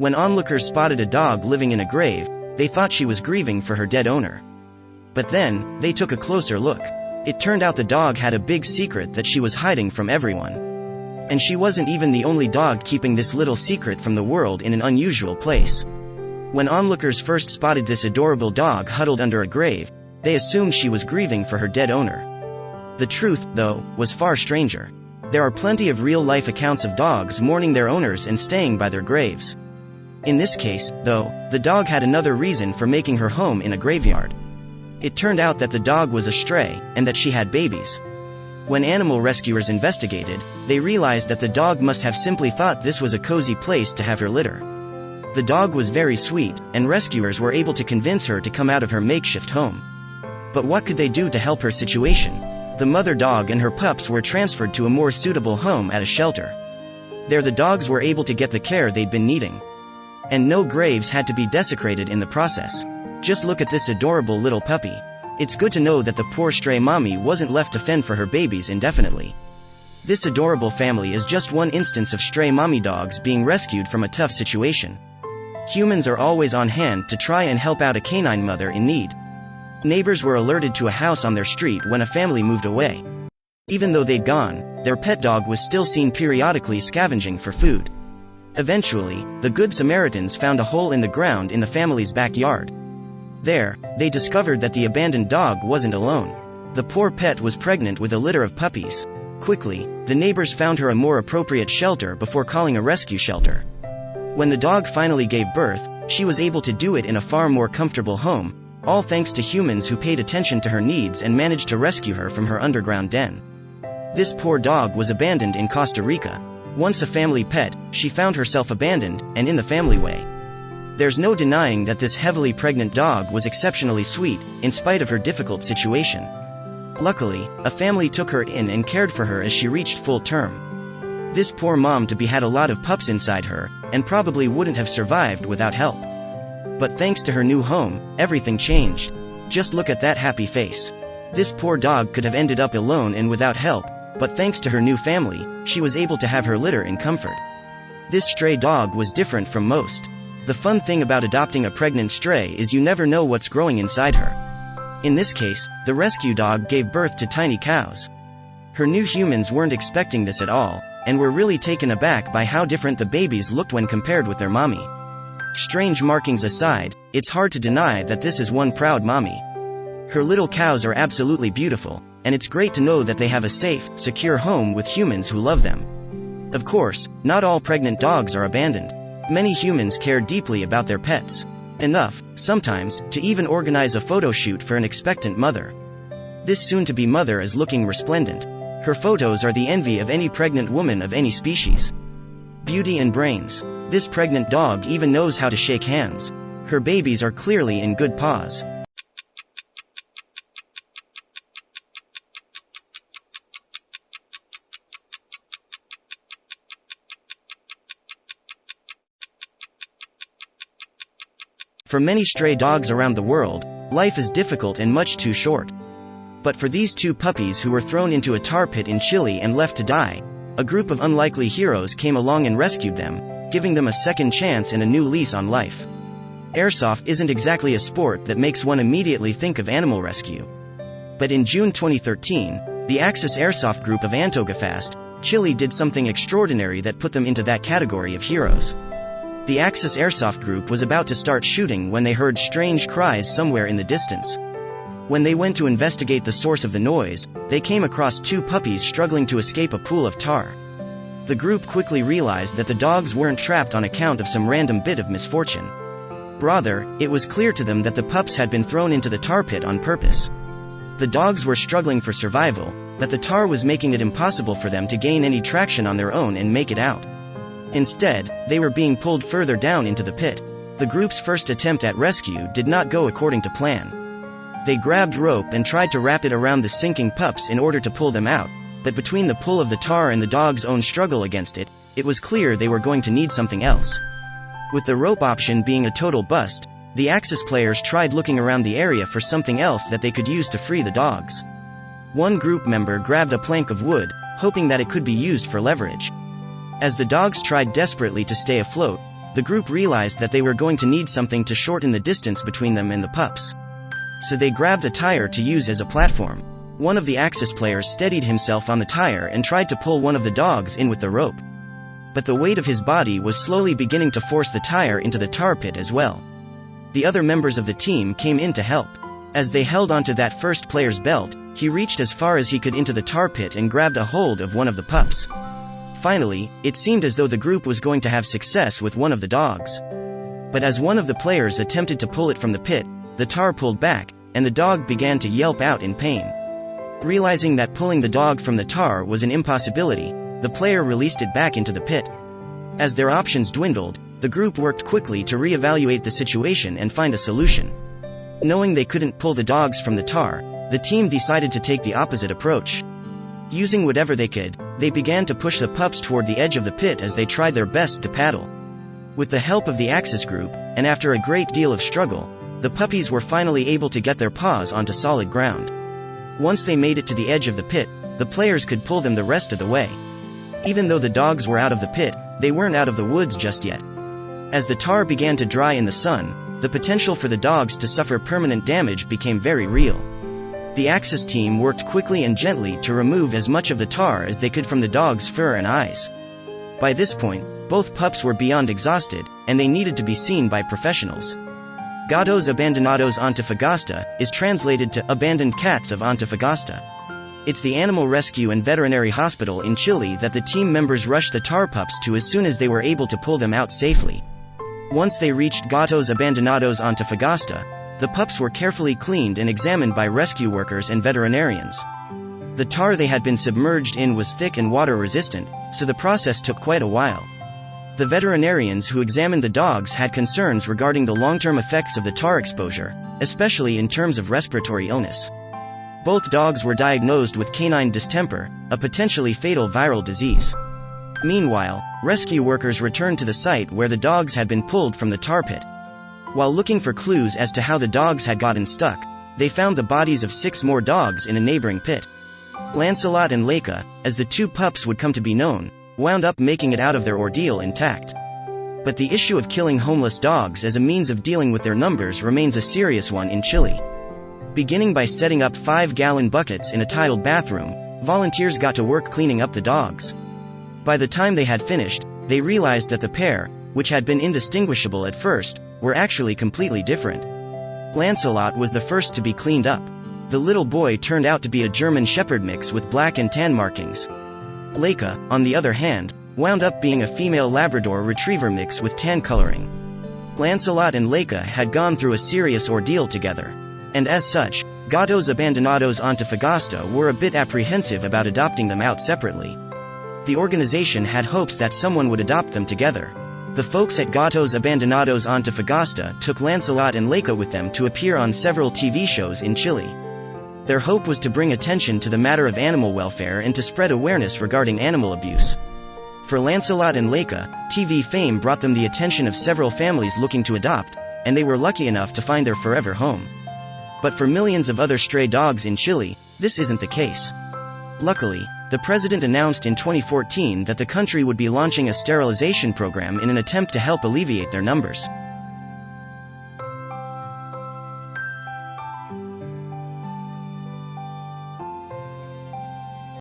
When onlookers spotted a dog living in a grave, they thought she was grieving for her dead owner. But then, they took a closer look. It turned out the dog had a big secret that she was hiding from everyone. And she wasn't even the only dog keeping this little secret from the world in an unusual place. When onlookers first spotted this adorable dog huddled under a grave, they assumed she was grieving for her dead owner. The truth, though, was far stranger. There are plenty of real-life accounts of dogs mourning their owners and staying by their graves. In this case, though, the dog had another reason for making her home in a graveyard. It turned out that the dog was a stray, and that she had babies. When animal rescuers investigated, they realized that the dog must have simply thought this was a cozy place to have her litter. The dog was very sweet, and rescuers were able to convince her to come out of her makeshift home. But what could they do to help her situation? The mother dog and her pups were transferred to a more suitable home at a shelter. There the dogs were able to get the care they'd been needing. And no graves had to be desecrated in the process. Just look at this adorable little puppy. It's good to know that the poor stray mommy wasn't left to fend for her babies indefinitely. This adorable family is just one instance of stray mommy dogs being rescued from a tough situation. Humans are always on hand to try and help out a canine mother in need. Neighbors were alerted to a house on their street when a family moved away. Even though they'd gone, their pet dog was still seen periodically scavenging for food. Eventually, the Good Samaritans found a hole in the ground in the family's backyard. There, they discovered that the abandoned dog wasn't alone. The poor pet was pregnant with a litter of puppies. Quickly, the neighbors found her a more appropriate shelter before calling a rescue shelter. When the dog finally gave birth, she was able to do it in a far more comfortable home, all thanks to humans who paid attention to her needs and managed to rescue her from her underground den. This poor dog was abandoned in Costa Rica. Once a family pet, she found herself abandoned, and in the family way. There's no denying that this heavily pregnant dog was exceptionally sweet, in spite of her difficult situation. Luckily, a family took her in and cared for her as she reached full term. This poor mom-to-be had a lot of pups inside her, and probably wouldn't have survived without help. But thanks to her new home, everything changed. Just look at that happy face. This poor dog could have ended up alone and without help, but thanks to her new family, she was able to have her litter in comfort. This stray dog was different from most. The fun thing about adopting a pregnant stray is you never know what's growing inside her. In this case, the rescue dog gave birth to tiny cows. Her new humans weren't expecting this at all, and were really taken aback by how different the babies looked when compared with their mommy. Strange markings aside, it's hard to deny that this is one proud mommy. Her little cows are absolutely beautiful, and it's great to know that they have a safe, secure home with humans who love them. Of course, not all pregnant dogs are abandoned. Many humans care deeply about their pets. Enough, sometimes, to even organize a photo shoot for an expectant mother. This soon-to-be mother is looking resplendent. Her photos are the envy of any pregnant woman of any species. Beauty and brains. This pregnant dog even knows how to shake hands. Her babies are clearly in good paws. For many stray dogs around the world, life is difficult and much too short. But for these two puppies who were thrown into a tar pit in Chile and left to die, a group of unlikely heroes came along and rescued them, giving them a second chance and a new lease on life. Airsoft isn't exactly a sport that makes one immediately think of animal rescue. But in June 2013, the Axis Airsoft Group of Antofagasta, Chile did something extraordinary that put them into that category of heroes. The Axis Airsoft Group was about to start shooting when they heard strange cries somewhere in the distance. When they went to investigate the source of the noise, they came across two puppies struggling to escape a pool of tar. The group quickly realized that the dogs weren't trapped on account of some random bit of misfortune. Rather, it was clear to them that the pups had been thrown into the tar pit on purpose. The dogs were struggling for survival, but the tar was making it impossible for them to gain any traction on their own and make it out. Instead, they were being pulled further down into the pit. The group's first attempt at rescue did not go according to plan. They grabbed rope and tried to wrap it around the sinking pups in order to pull them out, but between the pull of the tar and the dog's own struggle against it, it was clear they were going to need something else. With the rope option being a total bust, the Axis players tried looking around the area for something else that they could use to free the dogs. One group member grabbed a plank of wood, hoping that it could be used for leverage. As the dogs tried desperately to stay afloat, the group realized that they were going to need something to shorten the distance between them and the pups. So they grabbed a tire to use as a platform. One of the Axis players steadied himself on the tire and tried to pull one of the dogs in with the rope. But the weight of his body was slowly beginning to force the tire into the tar pit as well. The other members of the team came in to help. As they held onto that first player's belt, he reached as far as he could into the tar pit and grabbed a hold of one of the pups. Finally, it seemed as though the group was going to have success with one of the dogs. But as one of the players attempted to pull it from the pit, the tar pulled back, and the dog began to yelp out in pain. Realizing that pulling the dog from the tar was an impossibility, the player released it back into the pit. As their options dwindled, the group worked quickly to re-evaluate the situation and find a solution. Knowing they couldn't pull the dogs from the tar, the team decided to take the opposite approach. Using whatever they could, they began to push the pups toward the edge of the pit as they tried their best to paddle. With the help of the Axis group, and after a great deal of struggle, the puppies were finally able to get their paws onto solid ground. Once they made it to the edge of the pit, the players could pull them the rest of the way. Even though the dogs were out of the pit, they weren't out of the woods just yet. As the tar began to dry in the sun, the potential for the dogs to suffer permanent damage became very real. The Axis team worked quickly and gently to remove as much of the tar as they could from the dogs' fur and eyes. By this point, both pups were beyond exhausted, and they needed to be seen by professionals. Gatos Abandonados Antofagasta is translated to Abandoned Cats of Antofagasta. It's the animal rescue and veterinary hospital in Chile that the team members rushed the tar pups to as soon as they were able to pull them out safely. Once they reached Gatos Abandonados Antofagasta, the pups were carefully cleaned and examined by rescue workers and veterinarians. The tar they had been submerged in was thick and water-resistant, so the process took quite a while. The veterinarians who examined the dogs had concerns regarding the long-term effects of the tar exposure, especially in terms of respiratory illness. Both dogs were diagnosed with canine distemper, a potentially fatal viral disease. Meanwhile, rescue workers returned to the site where the dogs had been pulled from the tar pit. While looking for clues as to how the dogs had gotten stuck, they found the bodies of 6 more dogs in a neighboring pit. Lancelot and Leica, as the 2 pups would come to be known, wound up making it out of their ordeal intact. But the issue of killing homeless dogs as a means of dealing with their numbers remains a serious one in Chile. Beginning by setting up 5-gallon buckets in a tiled bathroom, volunteers got to work cleaning up the dogs. By the time they had finished, they realized that the pair, which had been indistinguishable at first, were actually completely different. Lancelot was the first to be cleaned up. The little boy turned out to be a German Shepherd mix with black and tan markings. Leica, on the other hand, wound up being a female Labrador Retriever mix with tan coloring. Lancelot and Leica had gone through a serious ordeal together. And as such, Gatos Abandonados Antofagasta were a bit apprehensive about adopting them out separately. The organization had hopes that someone would adopt them together. The folks at Gatos Abandonados Antofagasta took Lancelot and Leica with them to appear on several TV shows in Chile. Their hope was to bring attention to the matter of animal welfare and to spread awareness regarding animal abuse. For Lancelot and Leica, TV fame brought them the attention of several families looking to adopt, and they were lucky enough to find their forever home. But for millions of other stray dogs in Chile, this isn't the case. Luckily, the president announced in 2014 that the country would be launching a sterilization program in an attempt to help alleviate their numbers.